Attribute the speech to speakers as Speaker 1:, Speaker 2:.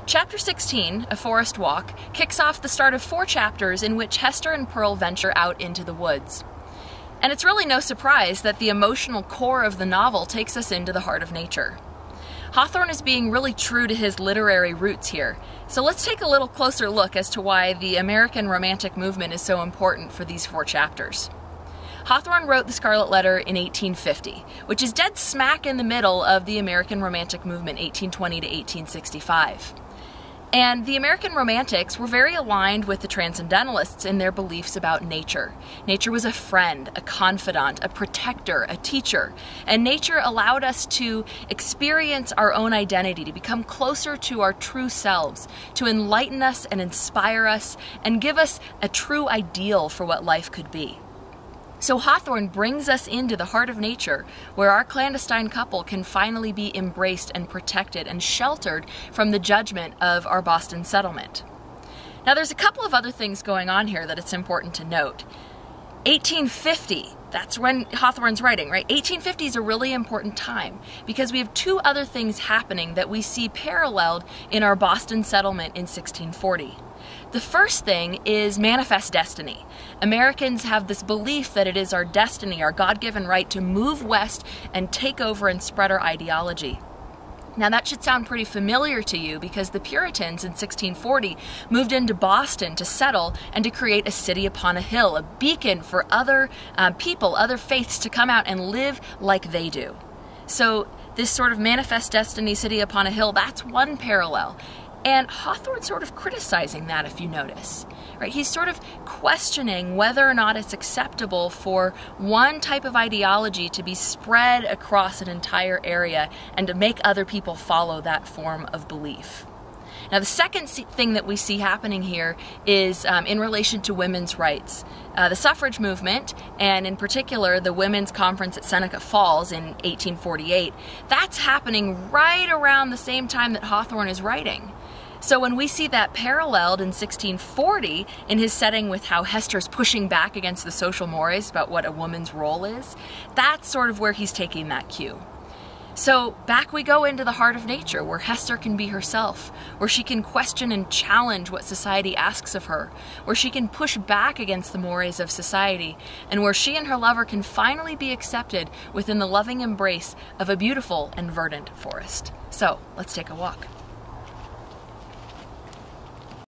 Speaker 1: Chapter 16, A Forest Walk, kicks off the start of 4 chapters in which Hester and Pearl venture out into the woods. And it's really no surprise that the emotional core of the novel takes us into the heart of nature. Hawthorne is being really true to his literary roots here, so let's take a little closer look as to why the American Romantic movement is so important for these 4 chapters. Hawthorne wrote The Scarlet Letter in 1850, which is dead smack in the middle of the American Romantic movement, 1820 to 1865. And the American Romantics were very aligned with the Transcendentalists in their beliefs about nature. Nature was a friend, a confidant, a protector, a teacher, and nature allowed us to experience our own identity, to become closer to our true selves, to enlighten us and inspire us, and give us a true ideal for what life could be. So Hawthorne brings us into the heart of nature, where our clandestine couple can finally be embraced and protected and sheltered from the judgment of our Boston settlement. Now there's a couple of other things going on here that it's important to note. 1850, that's when Hawthorne's writing, right? 1850 is a really important time because we have 2 other things happening that we see paralleled in our Boston settlement in 1640. The first thing is manifest destiny. Americans have this belief that it is our destiny, our God-given right to move west and take over and spread our ideology. Now that should sound pretty familiar to you because the Puritans in 1640 moved into Boston to settle and to create a city upon a hill, a beacon for other people, other faiths to come out and live like they do. So this sort of manifest destiny, city upon a hill, that's one parallel. And Hawthorne's sort of criticizing that, if you notice, right? He's sort of questioning whether or not it's acceptable for one type of ideology to be spread across an entire area and to make other people follow that form of belief. Now, the second thing that we see happening here is in relation to women's rights. The suffrage movement, and in particular the Women's Conference at Seneca Falls in 1848, that's happening right around the same time that Hawthorne is writing. So when we see that paralleled in 1640 in his setting with how Hester's pushing back against the social mores about what a woman's role is, that's sort of where he's taking that cue. So back we go into the heart of nature, where Hester can be herself, where she can question and challenge what society asks of her, where she can push back against the mores of society, and where she and her lover can finally be accepted within the loving embrace of a beautiful and verdant forest. So let's take a walk.